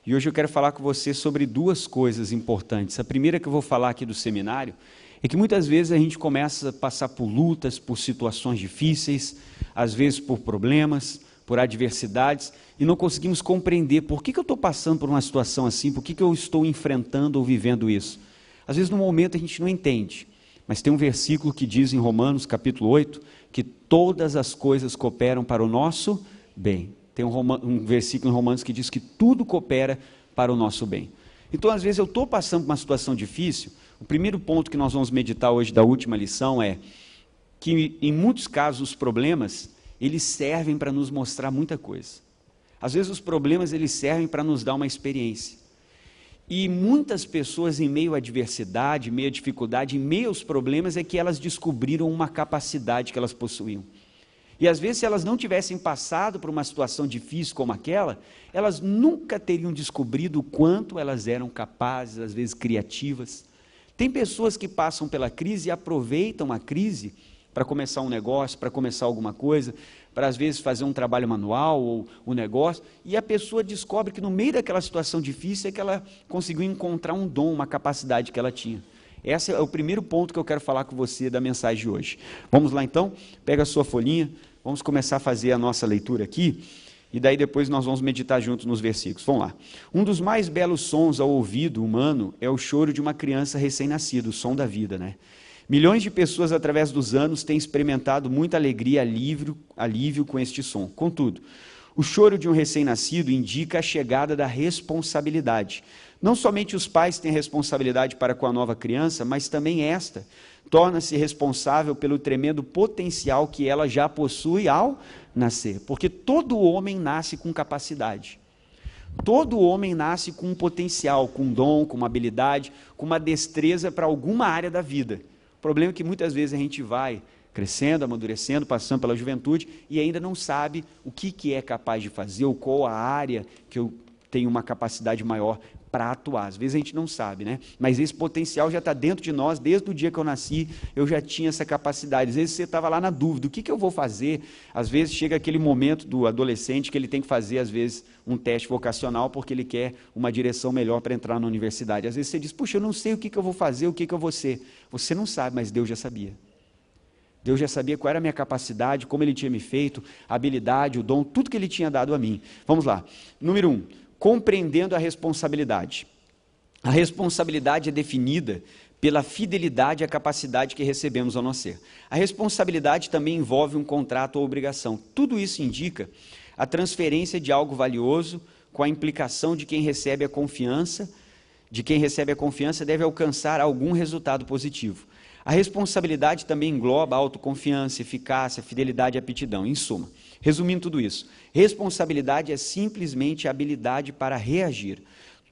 E hoje eu quero falar com você sobre duas coisas importantes. A primeira que eu vou falar aqui do seminário é que muitas vezes a gente começa a passar por lutas, por situações difíceis, às vezes por problemas, por adversidades, e não conseguimos compreender por que eu estou passando por uma situação assim, por que eu estou enfrentando ou vivendo isso. Às vezes no momento a gente não entende, mas tem um versículo que diz em Romanos capítulo 8, que todas as coisas cooperam para o nosso bem. Tem um versículo em Romanos que diz que tudo coopera para o nosso bem. Então, às vezes, eu estou passando por uma situação difícil. O primeiro ponto que nós vamos meditar hoje da última lição é que, em muitos casos, os problemas, eles servem para nos mostrar muita coisa. Às vezes, os problemas, eles servem para nos dar uma experiência. E muitas pessoas, em meio à adversidade, em meio à dificuldade, em meio aos problemas, é que elas descobriram uma capacidade que elas possuíam. E às vezes, se elas não tivessem passado por uma situação difícil como aquela, elas nunca teriam descobrido o quanto elas eram capazes, às vezes criativas. Tem pessoas que passam pela crise e aproveitam a crise para começar um negócio, para começar alguma coisa, para às vezes fazer um trabalho manual ou um negócio, e a pessoa descobre que no meio daquela situação difícil é que ela conseguiu encontrar um dom, uma capacidade que ela tinha. Esse é o primeiro ponto que eu quero falar com você da mensagem de hoje. Vamos lá então? Pega a sua folhinha, vamos começar a fazer a nossa leitura aqui, e daí depois nós vamos meditar juntos nos versículos. Vamos lá. Um dos mais belos sons ao ouvido humano é o choro de uma criança recém-nascida, o som da vida, né? Milhões de pessoas através dos anos têm experimentado muita alegria e alívio com este som. Contudo, o choro de um recém-nascido indica a chegada da responsabilidade. Não somente os pais têm responsabilidade para com a nova criança, mas também esta torna-se responsável pelo tremendo potencial que ela já possui ao nascer. Porque todo homem nasce com capacidade. Todo homem nasce com um potencial, com um dom, com uma habilidade, com uma destreza para alguma área da vida. O problema é que muitas vezes a gente vai crescendo, amadurecendo, passando pela juventude e ainda não sabe o que é capaz de fazer ou qual a área que eu tenho uma capacidade maior para atuar. Às vezes a gente não sabe, né? Mas esse potencial já está dentro de nós, desde o dia que eu nasci, eu já tinha essa capacidade. Às vezes você estava lá na dúvida, o que eu vou fazer? Às vezes chega aquele momento do adolescente que ele tem que fazer, às vezes, um teste vocacional porque ele quer uma direção melhor para entrar na universidade. Às vezes você diz, puxa, eu não sei o que eu vou fazer, o que eu vou ser. Você não sabe, mas Deus já sabia. Deus já sabia qual era a minha capacidade, como Ele tinha me feito, a habilidade, o dom, tudo que Ele tinha dado a mim. Vamos lá. Número 1, compreendendo a responsabilidade. A responsabilidade é definida pela fidelidade à capacidade que recebemos ao nascer. A responsabilidade também envolve um contrato ou obrigação. Tudo isso indica a transferência de algo valioso com a implicação de quem recebe a confiança, deve alcançar algum resultado positivo. A responsabilidade também engloba a autoconfiança, eficácia, fidelidade e aptidão. Em suma, resumindo tudo isso, responsabilidade é simplesmente a habilidade para reagir.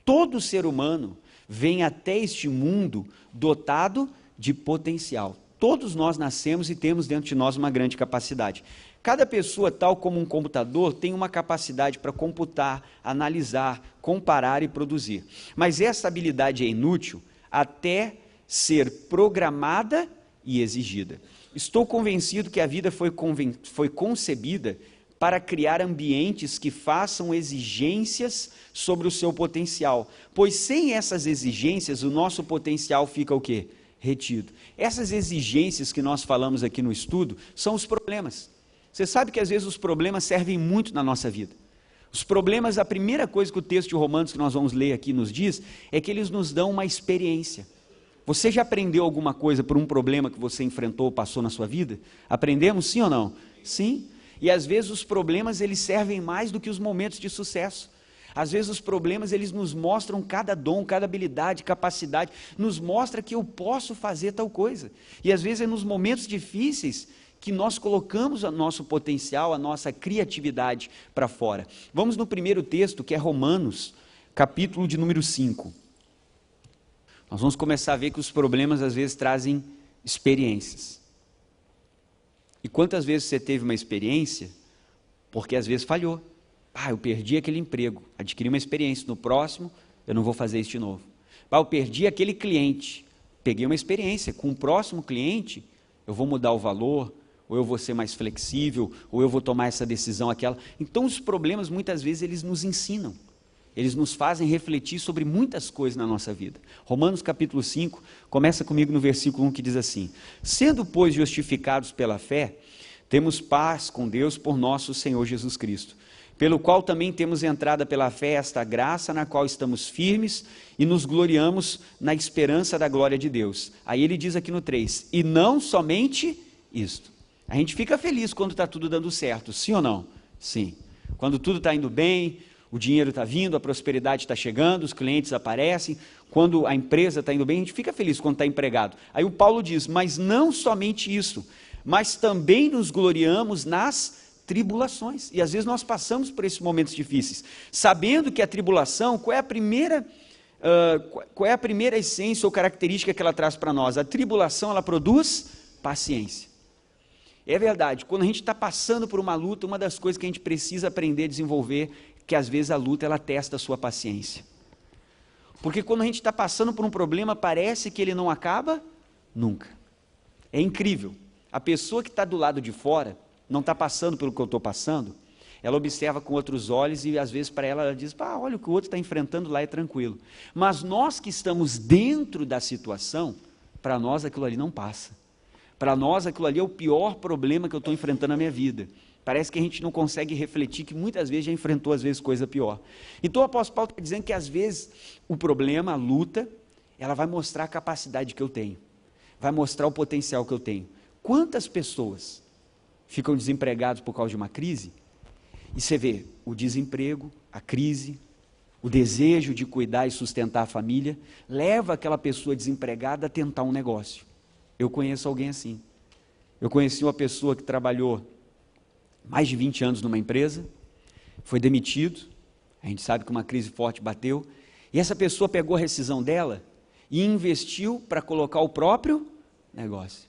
Todo ser humano vem até este mundo dotado de potencial. Todos nós nascemos e temos dentro de nós uma grande capacidade. Cada pessoa, tal como um computador, tem uma capacidade para computar, analisar, comparar e produzir. Mas essa habilidade é inútil até ser programada e exigida. Estou convencido que a vida foi concebida para criar ambientes que façam exigências sobre o seu potencial, pois sem essas exigências o nosso potencial fica o quê? Retido. Essas exigências que nós falamos aqui no estudo são os problemas. Você sabe que às vezes os problemas servem muito na nossa vida. Os problemas, a primeira coisa que o texto de Romanos que nós vamos ler aqui nos diz, é que eles nos dão uma experiência. Você já aprendeu alguma coisa por um problema que você enfrentou ou passou na sua vida? Aprendemos sim ou não? Sim. E às vezes os problemas eles servem mais do que os momentos de sucesso. Às vezes os problemas eles nos mostram cada dom, cada habilidade, capacidade, nos mostra que eu posso fazer tal coisa. E às vezes é nos momentos difíceis que nós colocamos o nosso potencial, a nossa criatividade para fora. Vamos no primeiro texto, que é Romanos, capítulo de número 5. Nós vamos começar a ver que os problemas às vezes trazem experiências. E quantas vezes você teve uma experiência, porque às vezes falhou. Eu perdi aquele emprego, adquiri uma experiência, no próximo eu não vou fazer isso de novo. Eu perdi aquele cliente, peguei uma experiência, com o próximo cliente eu vou mudar o valor, ou eu vou ser mais flexível, ou eu vou tomar essa decisão, aquela. Então os problemas muitas vezes eles nos ensinam. eles nos fazem refletir sobre muitas coisas na nossa vida. Romanos capítulo 5, começa comigo no versículo 1 que diz assim: sendo, pois, justificados pela fé, temos paz com Deus por nosso Senhor Jesus Cristo, pelo qual também temos entrada pela fé esta graça na qual estamos firmes e nos gloriamos na esperança da glória de Deus. Aí ele diz aqui no 3, e não somente isto. A gente fica feliz quando está tudo dando certo, sim ou não? Sim. Quando tudo está indo bem, o dinheiro está vindo, a prosperidade está chegando, os clientes aparecem, quando a empresa está indo bem, a gente fica feliz quando está empregado. Aí o Paulo diz, mas não somente isso, mas também nos gloriamos nas tribulações. E às vezes nós passamos por esses momentos difíceis, sabendo que a tribulação, qual é a primeira essência ou característica que ela traz para nós? A tribulação, ela produz paciência. É verdade, quando a gente está passando por uma luta, uma das coisas que a gente precisa aprender a desenvolver, que às vezes a luta, ela testa a sua paciência. Porque quando a gente está passando por um problema, parece que ele não acaba nunca. É incrível. A pessoa que está do lado de fora, não está passando pelo que eu estou passando, ela observa com outros olhos e às vezes para ela diz, olha o que o outro está enfrentando lá, é tranquilo. Mas nós que estamos dentro da situação, para nós aquilo ali não passa. Para nós aquilo ali é o pior problema que eu estou enfrentando na minha vida. Parece que a gente não consegue refletir que muitas vezes já enfrentou às vezes coisa pior. Então o apóstolo Paulo está dizendo que às vezes o problema, a luta, ela vai mostrar a capacidade que eu tenho. Vai mostrar o potencial que eu tenho. Quantas pessoas ficam desempregados por causa de uma crise? E você vê o desemprego, a crise, o desejo de cuidar e sustentar a família, leva aquela pessoa desempregada a tentar um negócio. Eu conheço alguém assim. Eu conheci uma pessoa que trabalhou mais de 20 anos numa empresa, foi demitido, a gente sabe que uma crise forte bateu, e essa pessoa pegou a rescisão dela e investiu para colocar o próprio negócio.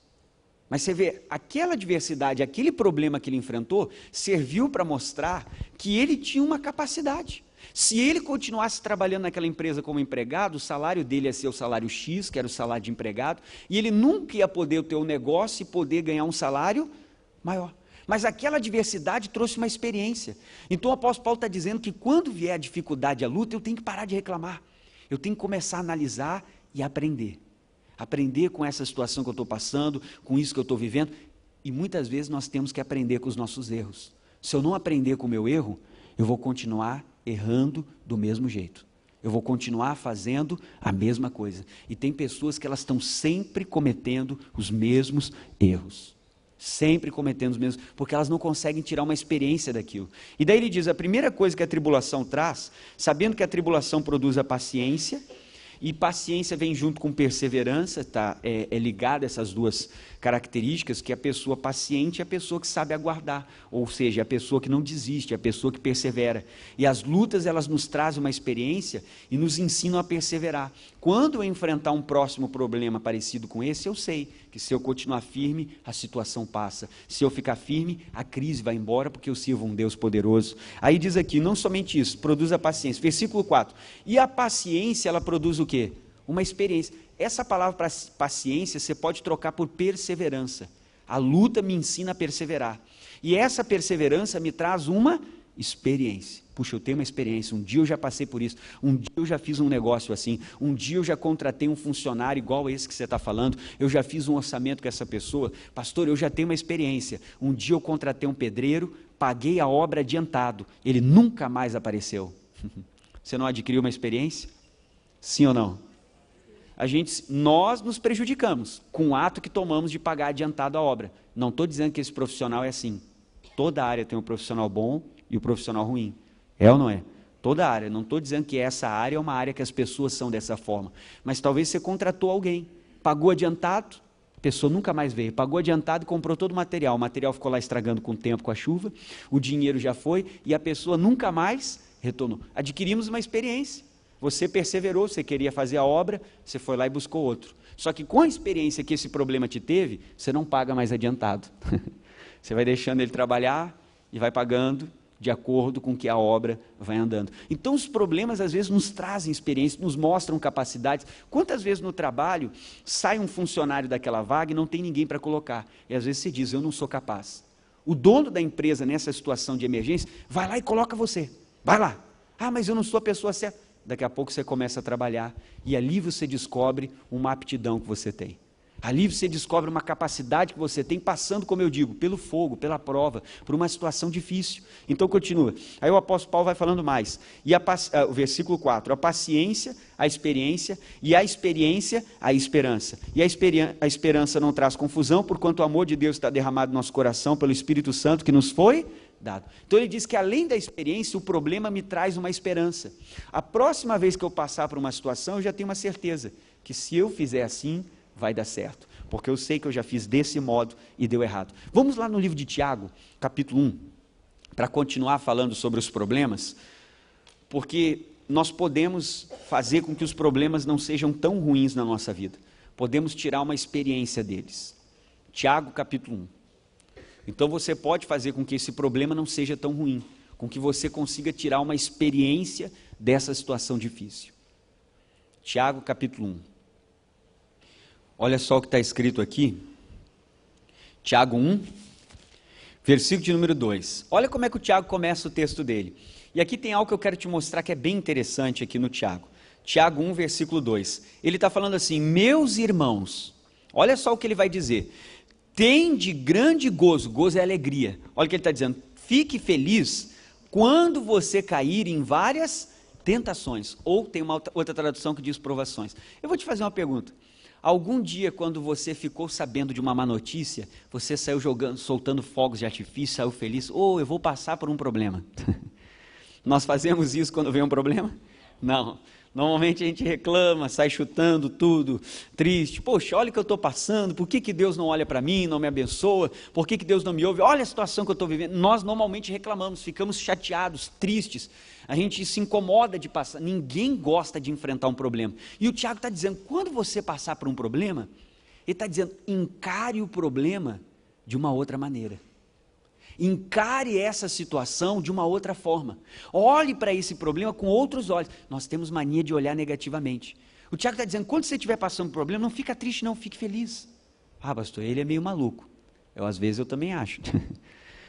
Mas você vê, aquela adversidade, aquele problema que ele enfrentou, serviu para mostrar que ele tinha uma capacidade. Se ele continuasse trabalhando naquela empresa como empregado, o salário dele ia ser o salário X, que era o salário de empregado, e ele nunca ia poder ter um negócio e poder ganhar um salário maior. Mas aquela adversidade trouxe uma experiência. Então o apóstolo Paulo está dizendo que quando vier a dificuldade, a luta, eu tenho que parar de reclamar. Eu tenho que começar a analisar e aprender. Aprender com essa situação que eu estou passando, com isso que eu estou vivendo. E muitas vezes nós temos que aprender com os nossos erros. Se eu não aprender com o meu erro, eu vou continuar errando do mesmo jeito. Eu vou continuar fazendo a mesma coisa. E tem pessoas que elas estão sempre cometendo os mesmos erros. Sempre cometendo os mesmos, porque elas não conseguem tirar uma experiência daquilo. E daí ele diz, a primeira coisa que a tribulação traz, sabendo que a tribulação produz a paciência, e paciência vem junto com perseverança, tá? É ligado a essas duas características, que a pessoa paciente é a pessoa que sabe aguardar, ou seja, é a pessoa que não desiste, é a pessoa que persevera. E as lutas, elas nos trazem uma experiência e nos ensinam a perseverar. Quando eu enfrentar um próximo problema parecido com esse, eu sei que se eu continuar firme, a situação passa. Se eu ficar firme, a crise vai embora, porque eu sirvo um Deus poderoso. Aí diz aqui, não somente isso, produz a paciência. Versículo 4. E a paciência, ela produz o quê? Uma experiência. Essa palavra paciência, você pode trocar por perseverança. A luta me ensina a perseverar. E essa perseverança me traz uma experiência. Puxa, eu tenho uma experiência, um dia eu já passei por isso, um dia eu já fiz um negócio assim, um dia eu já contratei um funcionário igual esse que você está falando, eu já fiz um orçamento com essa pessoa, pastor, eu já tenho uma experiência, um dia eu contratei um pedreiro, paguei a obra adiantado, ele nunca mais apareceu. Você não adquiriu uma experiência? Sim ou não? Nós nos prejudicamos com o ato que tomamos de pagar adiantado a obra. Não estou dizendo que esse profissional é assim. Toda área tem um profissional bom e um profissional ruim. É ou não é? Toda área. Não estou dizendo que essa área é uma área que as pessoas são dessa forma. Mas talvez você contratou alguém, pagou adiantado, a pessoa nunca mais veio. Pagou adiantado e comprou todo o material ficou lá estragando com o tempo, com a chuva, o dinheiro já foi e a pessoa nunca mais retornou. Adquirimos uma experiência. Você perseverou, você queria fazer a obra, você foi lá e buscou outro. Só que com a experiência que esse problema te teve, você não paga mais adiantado. Você vai deixando ele trabalhar e vai pagando de acordo com que a obra vai andando. Então os problemas às vezes nos trazem experiência, nos mostram capacidades. Quantas vezes no trabalho sai um funcionário daquela vaga e não tem ninguém para colocar? E às vezes você diz, eu não sou capaz. O dono da empresa nessa situação de emergência, vai lá e coloca você. Vai lá. Ah, mas eu não sou a pessoa certa. Daqui a pouco você começa a trabalhar e ali você descobre uma aptidão que você tem. Ali você descobre uma capacidade que você tem, passando, como eu digo, pelo fogo, pela prova, por uma situação difícil. Então continua. Aí o apóstolo Paulo vai falando mais. E o versículo 4, a paciência, a experiência, e a experiência, a esperança. E a esperança não traz confusão, porquanto o amor de Deus está derramado no nosso coração pelo Espírito Santo que nos foi dado. Então ele diz que além da experiência, o problema me traz uma esperança. A próxima vez que eu passar por uma situação, eu já tenho uma certeza, que se eu fizer assim, vai dar certo, porque eu sei que eu já fiz desse modo e deu errado. Vamos lá no livro de Tiago, capítulo 1, para continuar falando sobre os problemas, porque nós podemos fazer com que os problemas não sejam tão ruins na nossa vida, podemos tirar uma experiência deles. Tiago, capítulo 1. Então você pode fazer com que esse problema não seja tão ruim, com que você consiga tirar uma experiência dessa situação difícil. Tiago, capítulo 1. Olha só o que está escrito aqui, Tiago 1, versículo de número 2. Olha como é que o Tiago começa o texto dele. E aqui tem algo que eu quero te mostrar que é bem interessante aqui no Tiago. Tiago 1, versículo 2. Ele está falando assim, meus irmãos, olha só o que ele vai dizer. Tende grande gozo, gozo é alegria. Olha o que ele está dizendo, fique feliz quando você cair em várias tentações. Ou tem uma outra tradução que diz provações. Eu vou te fazer uma pergunta. Algum dia, quando você ficou sabendo de uma má notícia, você saiu soltando fogos de artifício, saiu feliz, eu vou passar por um problema. Nós fazemos isso quando vem um problema? Não. Normalmente a gente reclama, sai chutando tudo, triste. Poxa, olha o que eu estou passando, por que Deus não olha para mim, não me abençoa? Por que Deus não me ouve? Olha a situação que eu estou vivendo. Nós normalmente reclamamos, ficamos chateados, tristes. A gente se incomoda de passar, ninguém gosta de enfrentar um problema. E o Tiago está dizendo, quando você passar por um problema, ele está dizendo, encare o problema de uma outra maneira. Encare essa situação de uma outra forma. Olhe para esse problema com outros olhos. Nós temos mania de olhar negativamente. O Tiago está dizendo, quando você estiver passando por um problema, não fica triste não, fique feliz. Ah, pastor, ele é meio maluco. Às vezes eu também acho.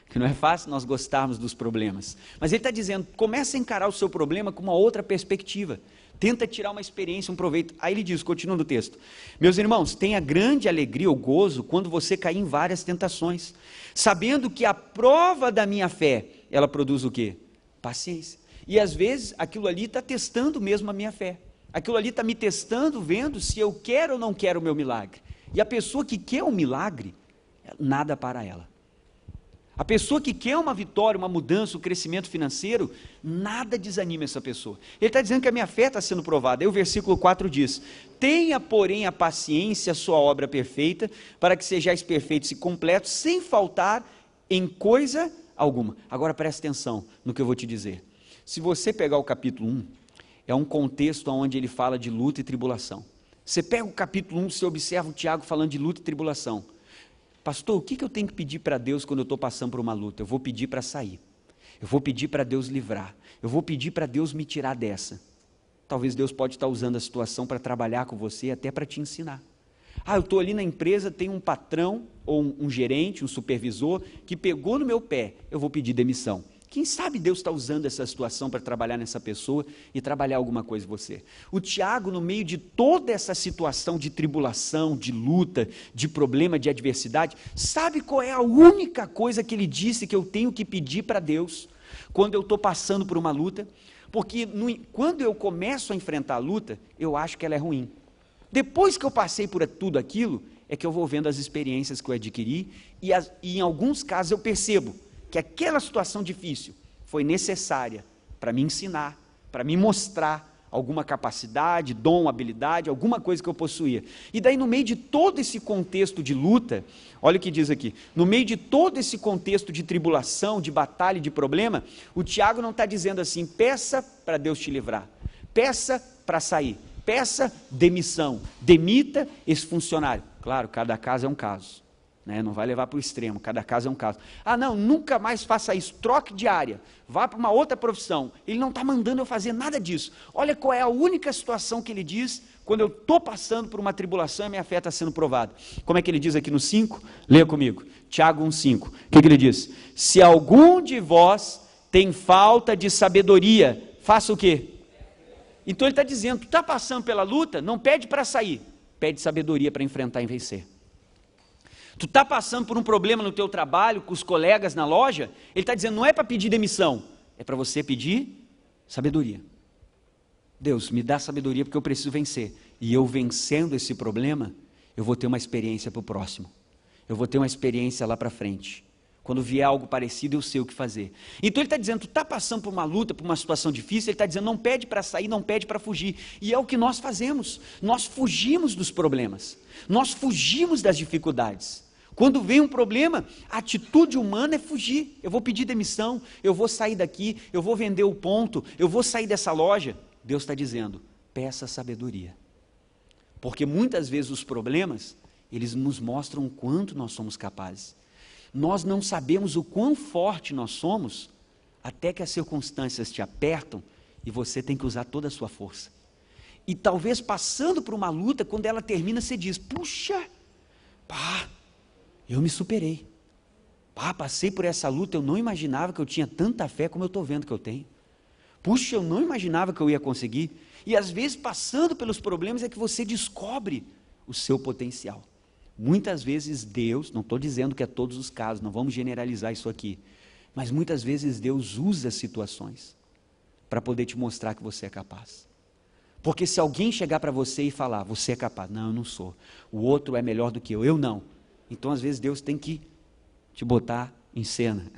Que não é fácil nós gostarmos dos problemas. Mas ele está dizendo, comece a encarar o seu problema com uma outra perspectiva. Tenta tirar uma experiência, um proveito. Aí ele diz, continuando o texto, meus irmãos, tenha grande alegria ou gozo quando você cair em várias tentações, sabendo que a prova da minha fé, ela produz o quê? Paciência. E às vezes aquilo ali está testando mesmo a minha fé. Aquilo ali está me testando, vendo se eu quero ou não quero o meu milagre. E a pessoa que quer um milagre, nada para ela. A pessoa que quer uma vitória, uma mudança, um crescimento financeiro, nada desanima essa pessoa. Ele está dizendo que a minha fé está sendo provada. Aí o versículo 4 diz, tenha porém a paciência, a sua obra perfeita, para que sejais perfeitos e completos, sem faltar em coisa alguma. Agora presta atenção no que eu vou te dizer. Se você pegar o capítulo 1, é um contexto onde ele fala de luta e tribulação. Você pega o capítulo 1, você observa o Tiago falando de luta e tribulação. Pastor, o que eu tenho que pedir para Deus quando eu estou passando por uma luta? Eu vou pedir para sair, eu vou pedir para Deus livrar, eu vou pedir para Deus me tirar dessa. Talvez Deus pode estar usando a situação para trabalhar com você, até para te ensinar. Eu estou ali na empresa, tem um patrão, ou um gerente, um supervisor, que pegou no meu pé, eu vou pedir demissão. Quem sabe Deus está usando essa situação para trabalhar nessa pessoa e trabalhar alguma coisa em você. O Tiago, no meio de toda essa situação de tribulação, de luta, de problema, de adversidade, sabe qual é a única coisa que ele disse que eu tenho que pedir para Deus quando eu estou passando por uma luta? Porque quando eu começo a enfrentar a luta, eu acho que ela é ruim. Depois que eu passei por tudo aquilo, é que eu vou vendo as experiências que eu adquiri e em alguns casos eu percebo que aquela situação difícil foi necessária para me ensinar, para me mostrar alguma capacidade, dom, habilidade, alguma coisa que eu possuía. E daí no meio de todo esse contexto de luta, olha o que diz aqui, no meio de todo esse contexto de tribulação, de batalha, de problema, o Tiago não está dizendo assim, peça para Deus te livrar, peça para sair, peça demissão, demita esse funcionário. Claro, cada caso é um caso. Não vai levar para o extremo, cada caso é um caso. Não, nunca mais faça isso, troque de área, vá para uma outra profissão. Ele não está mandando eu fazer nada disso. Olha qual é a única situação que ele diz, quando eu estou passando por uma tribulação e a minha fé está sendo provada. Como é que ele diz aqui no 5? Leia comigo, Tiago 1,5. O que ele diz? Se algum de vós tem falta de sabedoria, faça o quê? Então ele está dizendo, tu está passando pela luta, não pede para sair, pede sabedoria para enfrentar e vencer. Tu está passando por um problema no teu trabalho, com os colegas na loja, ele está dizendo, não é para pedir demissão, é para você pedir sabedoria. Deus, me dá sabedoria porque eu preciso vencer. E eu vencendo esse problema, eu vou ter uma experiência para o próximo. Eu vou ter uma experiência lá para frente. Quando vier algo parecido, eu sei o que fazer. Então ele está dizendo, tu está passando por uma luta, por uma situação difícil, ele está dizendo, não pede para sair, não pede para fugir. E é o que nós fazemos. Nós fugimos dos problemas. Nós fugimos das dificuldades. Quando vem um problema, a atitude humana é fugir. Eu vou pedir demissão, eu vou sair daqui, eu vou vender o ponto, eu vou sair dessa loja. Deus está dizendo, peça sabedoria. Porque muitas vezes os problemas, eles nos mostram o quanto nós somos capazes. Nós não sabemos o quão forte nós somos, até que as circunstâncias te apertam e você tem que usar toda a sua força. E talvez passando por uma luta, quando ela termina, você diz, puxa, pá, eu me superei. Pá, passei por essa luta, eu não imaginava que eu tinha tanta fé como eu estou vendo que eu tenho. Puxa, eu não imaginava que eu ia conseguir. E às vezes, passando pelos problemas, é que você descobre o seu potencial. Muitas vezes Deus, não estou dizendo que é todos os casos, não vamos generalizar isso aqui, mas muitas vezes Deus usa situações para poder te mostrar que você é capaz. Porque se alguém chegar para você e falar, você é capaz, não, eu não sou, o outro é melhor do que eu não, então às vezes Deus tem que te botar em cena,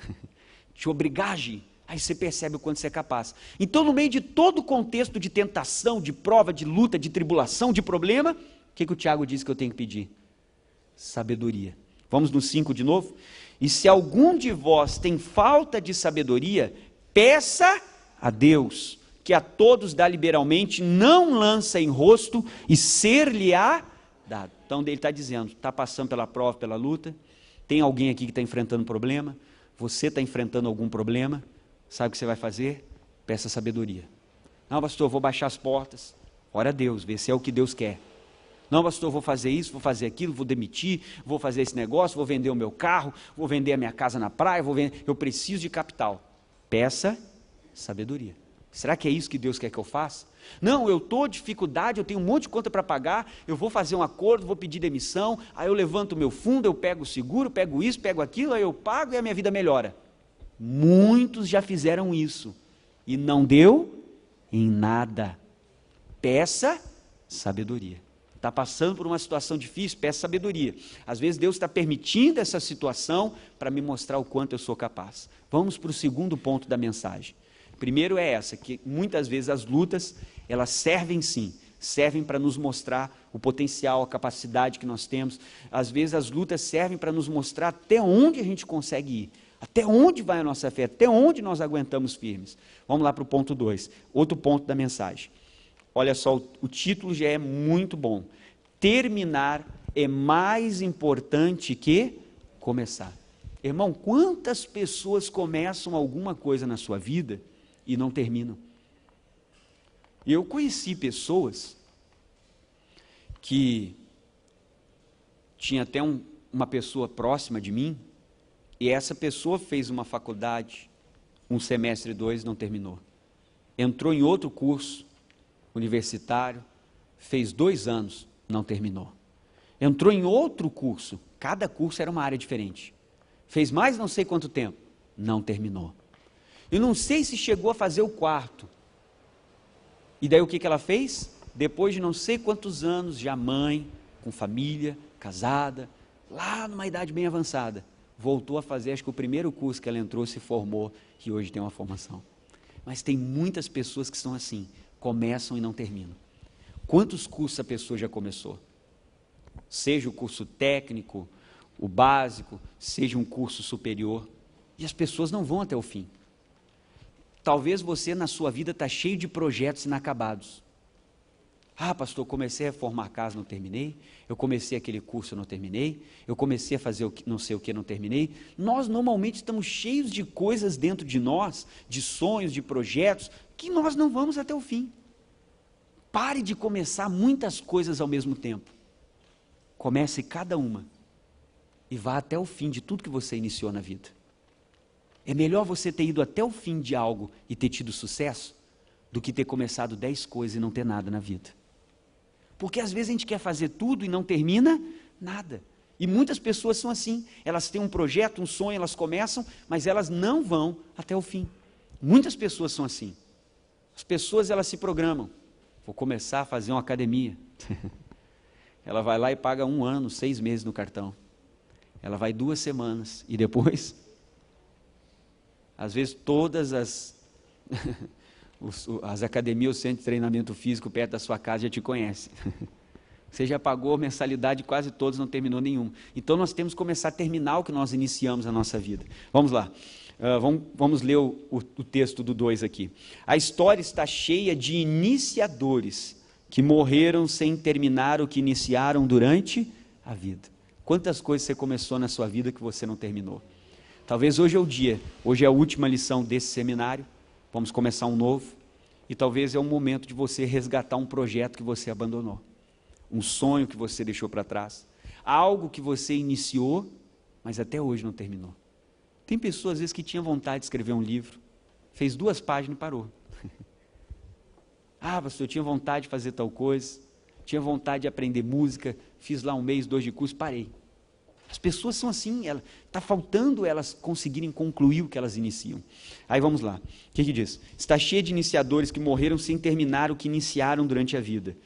te obrigar a agir, aí você percebe o quanto você é capaz. Então no meio de todo o contexto de tentação, de prova, de luta, de tribulação, de problema, o que o Tiago diz que eu tenho que pedir? Sabedoria. Vamos no 5 de novo? E se algum de vós tem falta de sabedoria, peça a Deus, que a todos dá liberalmente, não lança em rosto e ser-lhe-á dado. Então ele está dizendo, está passando pela prova, pela luta, tem alguém aqui que está enfrentando problema, você está enfrentando algum problema, sabe o que você vai fazer? Peça sabedoria. Não, pastor, eu vou baixar as portas, ora a Deus, vê se é o que Deus quer. Não, pastor, vou fazer isso, vou fazer aquilo, vou demitir, vou fazer esse negócio, vou vender o meu carro, vou vender a minha casa na praia, eu preciso de capital. Peça sabedoria. Será que é isso que Deus quer que eu faça? Não, eu estou em dificuldade, eu tenho um monte de conta para pagar, eu vou fazer um acordo, vou pedir demissão, aí eu levanto o meu fundo, eu pego o seguro, pego isso, pego aquilo, aí eu pago e a minha vida melhora. Muitos já fizeram isso e não deu em nada. Peça sabedoria. Está passando por uma situação difícil, peça sabedoria. Às vezes Deus está permitindo essa situação para me mostrar o quanto eu sou capaz. Vamos para o segundo ponto da mensagem. Primeiro é essa, que muitas vezes as lutas, elas servem sim, servem para nos mostrar o potencial, a capacidade que nós temos. Às vezes as lutas servem para nos mostrar até onde a gente consegue ir, até onde vai a nossa fé, até onde nós aguentamos firmes. Vamos lá para o ponto 2, outro ponto da mensagem. Olha só, o título já é muito bom. Terminar é mais importante que começar. Irmão, quantas pessoas começam alguma coisa na sua vida e não terminam? Eu conheci pessoas que tinha até uma pessoa próxima de mim, e essa pessoa fez uma faculdade, um semestre, 2, não terminou. Entrou em outro curso universitário, fez 2 anos, não terminou. Entrou em outro curso, cada curso era uma área diferente. Fez mais não sei quanto tempo, não terminou. Eu não sei se chegou a fazer o 4º. E daí o que ela fez? Depois de não sei quantos anos, já mãe, com família, casada, lá numa idade bem avançada, voltou a fazer, acho que o primeiro curso que ela entrou, se formou, e hoje tem uma formação. Mas tem muitas pessoas que são assim, começam e não terminam. Quantos cursos a pessoa já começou? Seja o curso técnico, o básico, seja um curso superior, e as pessoas não vão até o fim. Talvez você na sua vida está cheio de projetos inacabados. Ah, pastor, comecei a reformar casa, não terminei. Eu comecei aquele curso, não terminei. Eu comecei a fazer não sei o que, não terminei. Nós normalmente estamos cheios de coisas dentro de nós, de sonhos, de projetos, que nós não vamos até o fim. Pare de começar muitas coisas ao mesmo tempo. Comece cada uma e vá até o fim de tudo que você iniciou na vida. É melhor você ter ido até o fim de algo e ter tido sucesso, do que ter começado 10 coisas e não ter nada na vida. Porque às vezes a gente quer fazer tudo e não termina nada. E muitas pessoas são assim, elas têm um projeto, um sonho, elas começam, mas elas não vão até o fim. Muitas pessoas são assim. As pessoas, elas se programam. Vou começar a fazer uma academia. Ela vai lá e paga 1 ano, 6 meses no cartão. Ela vai 2 semanas e depois, às vezes todas as academias, o centro de treinamento físico perto da sua casa já te conhecem. Você já pagou mensalidade, quase todos, não terminou nenhum. Então nós temos que começar a terminar o que nós iniciamos na nossa vida. Vamos lá, vamos ler o texto do 2 aqui. A história está cheia de iniciadores que morreram sem terminar o que iniciaram durante a vida. Quantas coisas você começou na sua vida que você não terminou? Talvez hoje é o dia, hoje é a última lição desse seminário, vamos começar um novo, e talvez é o momento de você resgatar um projeto que você abandonou, um sonho que você deixou para trás, algo que você iniciou, mas até hoje não terminou. Tem pessoas às vezes que tinham vontade de escrever um livro, fez 2 páginas e parou. Ah, pastor, eu tinha vontade de fazer tal coisa, tinha vontade de aprender música, fiz lá 1 mês, 2 de curso, parei. As pessoas são assim, está faltando elas conseguirem concluir o que elas iniciam. Aí vamos lá, o que diz? Está cheio de iniciadores que morreram sem terminar o que iniciaram durante a vida.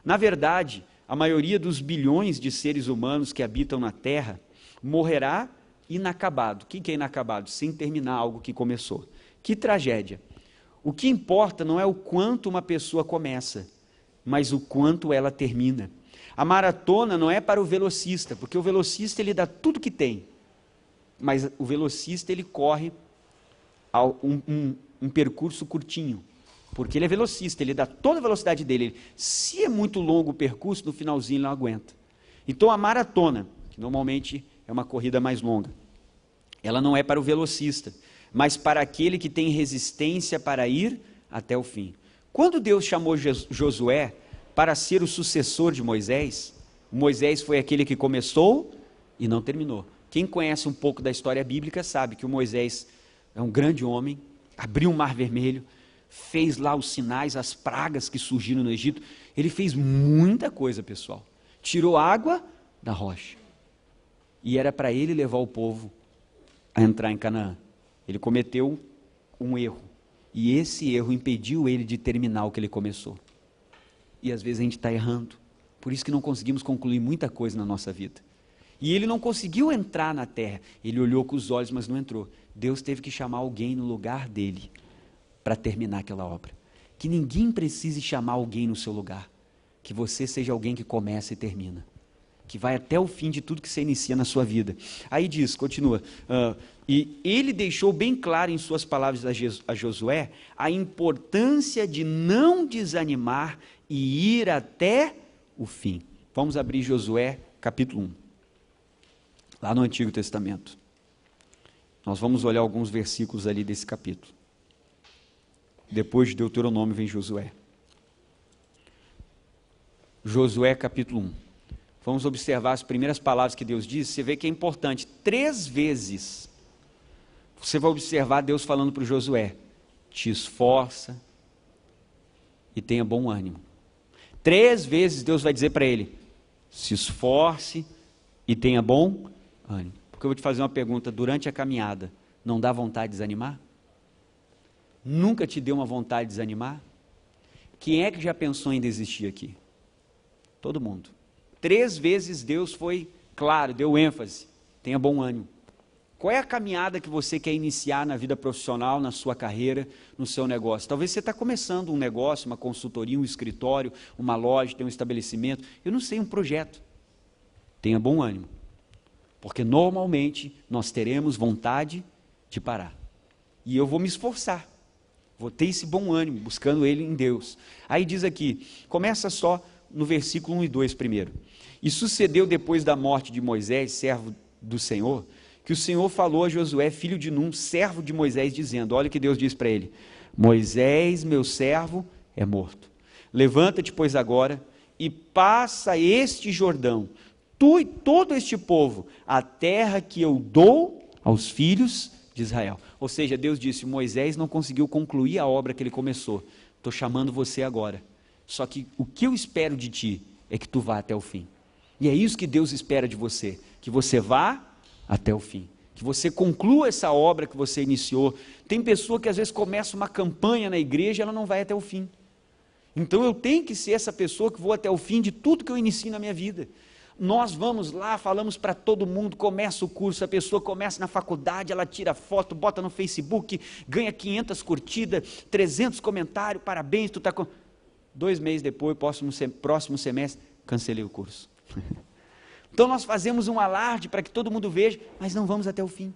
Na verdade, a maioria dos bilhões de seres humanos que habitam na Terra morrerá inacabado. O que é inacabado? Sem terminar algo que começou. Que tragédia! O que importa não é o quanto uma pessoa começa, mas o quanto ela termina. A maratona não é para o velocista, porque o velocista ele dá tudo que tem, mas o velocista ele corre um percurso curtinho, porque ele é velocista, ele dá toda a velocidade dele. Se é muito longo o percurso, no finalzinho ele não aguenta. Então a maratona, que normalmente é uma corrida mais longa, ela não é para o velocista, mas para aquele que tem resistência para ir até o fim. Quando Deus chamou Josué para ser o sucessor de Moisés, Moisés foi aquele que começou e não terminou. Quem conhece um pouco da história bíblica sabe que o Moisés é um grande homem, abriu o Mar Vermelho, fez lá os sinais, as pragas que surgiram no Egito. Ele fez muita coisa, pessoal. Tirou água da rocha. E era para ele levar o povo a entrar em Canaã. Ele cometeu um erro. E esse erro impediu ele de terminar o que ele começou. E às vezes a gente está errando. Por isso que não conseguimos concluir muita coisa na nossa vida. E ele não conseguiu entrar na terra. Ele olhou com os olhos, mas não entrou. Deus teve que chamar alguém no lugar dele para terminar aquela obra. Que ninguém precise chamar alguém no seu lugar. Que você seja alguém que começa e termina. Que vai até o fim de tudo que você inicia na sua vida. Aí diz, continua, e ele deixou bem claro em suas palavras a Josué a importância de não desanimar e ir até o fim. Vamos abrir Josué capítulo 1, lá no Antigo Testamento. Nós vamos olhar alguns versículos ali desse capítulo. Depois de Deuteronômio vem Josué. Josué capítulo 1. Vamos observar as primeiras palavras que Deus diz. Você vê que é importante. 3 vezes você vai observar Deus falando para o Josué: te esforça e tenha bom ânimo. 3 vezes Deus vai dizer para ele: se esforce e tenha bom ânimo. Porque eu vou te fazer uma pergunta: durante a caminhada, não dá vontade de desanimar? Nunca te deu uma vontade de desanimar? Quem é que já pensou em desistir aqui? Todo mundo. 3 vezes Deus foi claro, deu ênfase, tenha bom ânimo. Qual é a caminhada que você quer iniciar na vida profissional, na sua carreira, no seu negócio? Talvez você está começando um negócio, uma consultoria, um escritório, uma loja, tem um estabelecimento, eu não sei, um projeto. Tenha bom ânimo, porque normalmente nós teremos vontade de parar. E eu vou me esforçar, vou ter esse bom ânimo, buscando ele em Deus. Aí diz aqui, começa só no versículo 1 e 2 primeiro. E sucedeu depois da morte de Moisés, servo do Senhor, que o Senhor falou a Josué, filho de Num, servo de Moisés, dizendo, olha o que Deus diz para ele: Moisés, meu servo, é morto. Levanta-te, pois, agora, e passa este Jordão, tu e todo este povo, a terra que eu dou aos filhos de Israel. Ou seja, Deus disse, Moisés não conseguiu concluir a obra que ele começou. estou chamando você agora. Só que o que eu espero de ti é que tu vá até o fim. E é isso que Deus espera de você, que você vá até o fim, que você conclua essa obra que você iniciou. Tem pessoa que às vezes começa uma campanha na igreja e ela não vai até o fim. Então eu tenho que ser essa pessoa que vou até o fim de tudo que eu inicio na minha vida. Nós vamos lá, falamos para todo mundo, começa o curso, a pessoa começa na faculdade, ela tira foto, bota no Facebook, ganha 500 curtidas, 300 comentários, parabéns, tu está com... 2 meses depois, próximo semestre, cancelei o curso. Então nós fazemos um alarde para que todo mundo veja, mas não vamos até o fim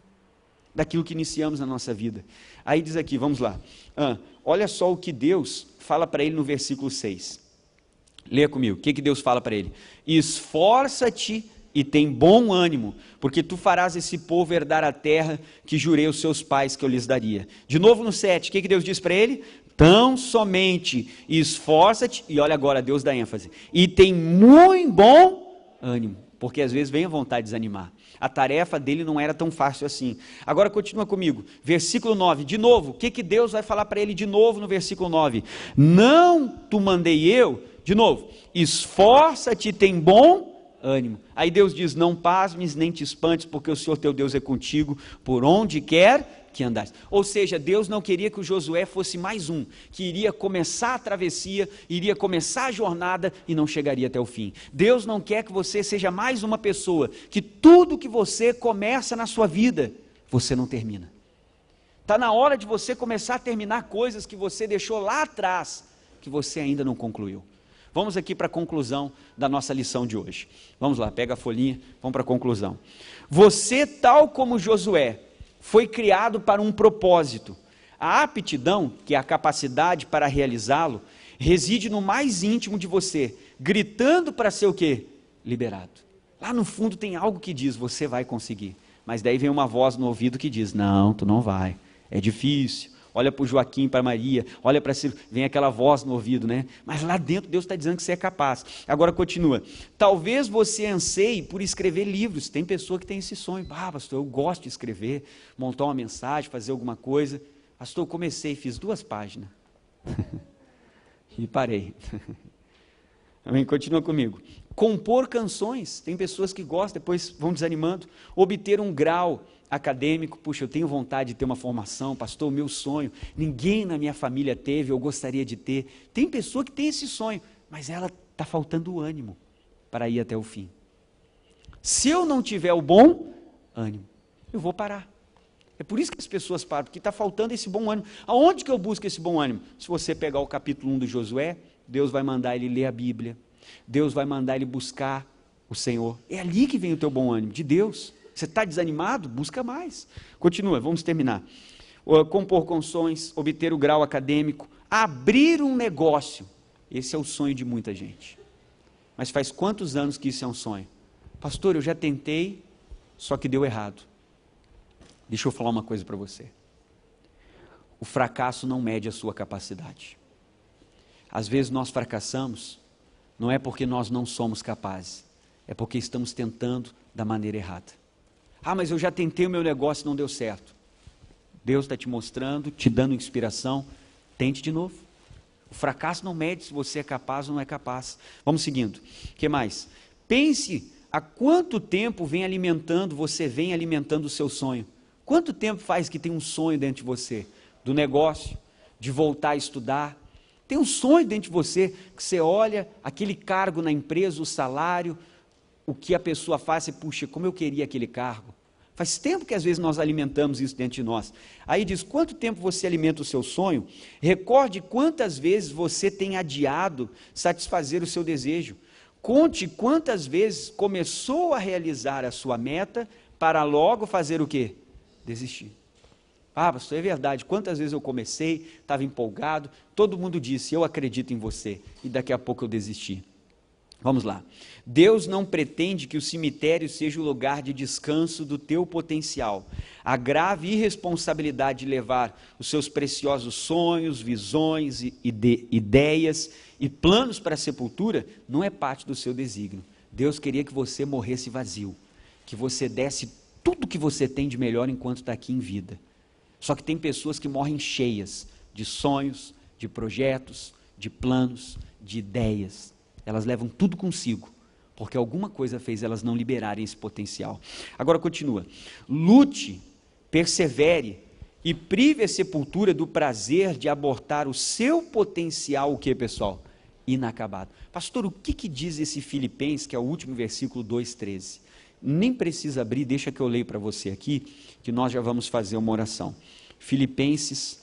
daquilo que iniciamos na nossa vida. Aí diz aqui, vamos lá, olha só o que Deus fala para ele no versículo 6. Leia comigo, o que Deus fala para ele? Esforça-te e tem bom ânimo, porque tu farás esse povo herdar a terra que jurei aos seus pais que eu lhes daria. De novo no 7, o que Deus diz para ele? Tão somente esforça-te, e olha agora, Deus dá ênfase, e tem muito bom ânimo, porque às vezes vem a vontade de desanimar. A tarefa dele não era tão fácil assim. Agora continua comigo, versículo 9, de novo, o que Deus vai falar para ele de novo no versículo 9? Não tu mandei eu, de novo, esforça-te, tem bom ânimo. Aí Deus diz, não pasmes nem te espantes, porque o Senhor teu Deus é contigo, por onde quer que andares. Ou seja, Deus não queria que o Josué fosse mais um, que iria começar a travessia, iria começar a jornada e não chegaria até o fim. Deus não quer que você seja mais uma pessoa, que tudo que você começa na sua vida, você não termina. Está na hora de você começar a terminar coisas que você deixou lá atrás, que você ainda não concluiu. Vamos aqui para a conclusão da nossa lição de hoje. Vamos lá, pega a folhinha, vamos para a conclusão. Você, tal como Josué, foi criado para um propósito. A aptidão, que é a capacidade para realizá-lo, reside no mais íntimo de você, gritando para ser o quê? Liberado. Lá no fundo tem algo que diz, você vai conseguir. Mas daí vem uma voz no ouvido que diz, não, tu não vai, é difícil. Olha para o Joaquim, para a Maria, olha para si, vem aquela voz no ouvido, né? Mas lá dentro Deus está dizendo que você é capaz. Agora continua, talvez você anseie por escrever livros, tem pessoa que tem esse sonho, pastor, eu gosto de escrever, montar uma mensagem, fazer alguma coisa. Pastor, eu comecei, fiz 2 páginas, e parei. Amém? Continua comigo. Compor canções, tem pessoas que gostam, depois vão desanimando. Obter um grau acadêmico, puxa, eu tenho vontade de ter uma formação, pastor, o meu sonho, ninguém na minha família teve, eu gostaria de ter. Tem pessoa que tem esse sonho, mas ela está faltando o ânimo para ir até o fim. Se eu não tiver o bom ânimo, eu vou parar. É por isso que as pessoas param, porque está faltando esse bom ânimo. Aonde que eu busco esse bom ânimo? Se você pegar o capítulo 1 do Josué, Deus vai mandar ele ler a Bíblia, Deus vai mandar ele buscar o Senhor. É ali que vem o teu bom ânimo, de Deus. Você está desanimado? Busca mais. Continua, vamos terminar. Compor canções, obter o grau acadêmico, abrir um negócio. Esse é o sonho de muita gente. Mas faz quantos anos que isso é um sonho? Pastor, eu já tentei, só que deu errado. Deixa eu falar uma coisa para você. O fracasso não mede a sua capacidade. Às vezes nós fracassamos, não é porque nós não somos capazes, é porque estamos tentando da maneira errada. Mas eu já tentei o meu negócio e não deu certo. Deus está te mostrando, te dando inspiração, tente de novo. O fracasso não mede se você é capaz ou não é capaz. Vamos seguindo. O que mais? Pense há quanto tempo você vem alimentando o seu sonho. Quanto tempo faz que tem um sonho dentro de você? Do negócio, de voltar a estudar. Tem um sonho dentro de você, que você olha aquele cargo na empresa, o salário, o que a pessoa faz, e puxa, como eu queria aquele cargo. Faz tempo que às vezes nós alimentamos isso dentro de nós. Aí diz, quanto tempo você alimenta o seu sonho? Recorde quantas vezes você tem adiado satisfazer o seu desejo. Conte quantas vezes começou a realizar a sua meta para logo fazer o quê? Desistir. Pastor, é verdade, quantas vezes eu comecei, estava empolgado, todo mundo disse, eu acredito em você, e daqui a pouco eu desisti. Vamos lá. Deus não pretende que o cemitério seja o lugar de descanso do teu potencial. A grave irresponsabilidade de levar os seus preciosos sonhos, visões, ideias e planos para a sepultura não é parte do seu desígnio. Deus queria que você morresse vazio, que você desse tudo que você tem de melhor enquanto está aqui em vida. Só que tem pessoas que morrem cheias de sonhos, de projetos, de planos, de ideias. Elas levam tudo consigo, porque alguma coisa fez elas não liberarem esse potencial. Agora continua. Lute, persevere e prive a sepultura do prazer de abortar o seu potencial, o que, pessoal? Inacabado. Pastor, o que diz esse Filipenses, que é o último versículo 2,13? Nem precisa abrir, deixa que eu leio para você aqui, que nós já vamos fazer uma oração. Filipenses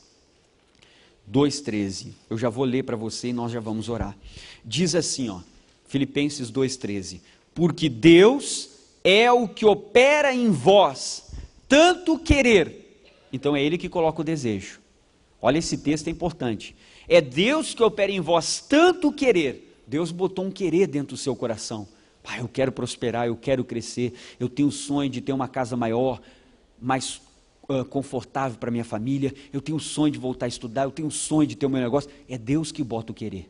2,13, eu já vou ler para você e nós já vamos orar. Diz assim, ó, Filipenses 2,13, porque Deus é o que opera em vós, tanto querer, então é Ele que coloca o desejo. Olha, esse texto é importante, é Deus que opera em vós, tanto querer. Deus botou um querer dentro do seu coração. Pai, eu quero prosperar, eu quero crescer, eu tenho o sonho de ter uma casa maior, mais confortável para minha família, eu tenho o sonho de voltar a estudar, eu tenho o sonho de ter o meu negócio. É Deus que bota o querer.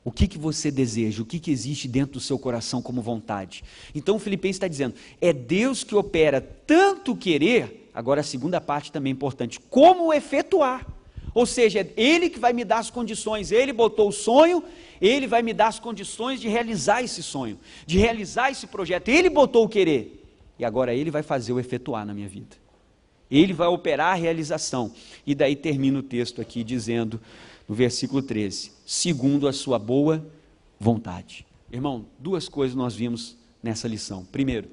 O que você deseja, o que existe dentro do seu coração como vontade? Então o Filipenses está dizendo, é Deus que opera tanto querer, agora a segunda parte também é importante, como efetuar. Ou seja, é Ele que vai me dar as condições, Ele botou o sonho, Ele vai me dar as condições de realizar esse sonho, de realizar esse projeto, Ele botou o querer, e agora Ele vai fazer o efetuar na minha vida, Ele vai operar a realização, e daí termina o texto aqui dizendo, no versículo 13, segundo a sua boa vontade. Irmão, duas coisas nós vimos nessa lição. Primeiro,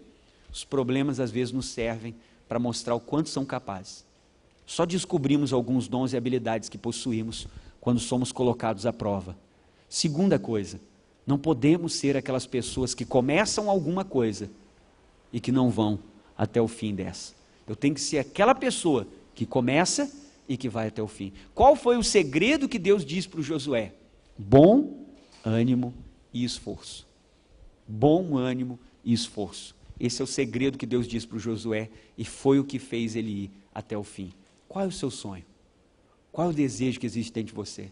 os problemas às vezes nos servem para mostrar o quanto são capazes. Só descobrimos alguns dons e habilidades que possuímos quando somos colocados à prova. Segunda coisa, não podemos ser aquelas pessoas que começam alguma coisa e que não vão até o fim dessa. Eu tenho que ser aquela pessoa que começa e que vai até o fim. Qual foi o segredo que Deus disse para o Josué? Bom ânimo e esforço. Bom ânimo e esforço. Esse é o segredo que Deus disse para o Josué e foi o que fez ele ir até o fim. Qual é o seu sonho? Qual é o desejo que existe dentro de você?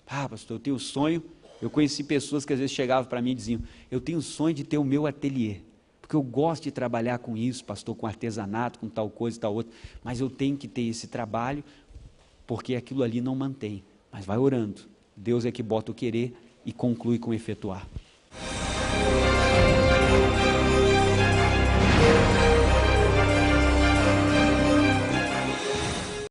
Ah, pastor, eu tenho o sonho. Eu conheci pessoas que às vezes chegavam para mim e diziam, eu tenho o sonho de ter o meu ateliê, porque eu gosto de trabalhar com isso, pastor, com artesanato, com tal coisa e tal outra, mas eu tenho que ter esse trabalho, porque aquilo ali não mantém. Mas vai orando. Deus é que bota o querer e conclui com efetuar.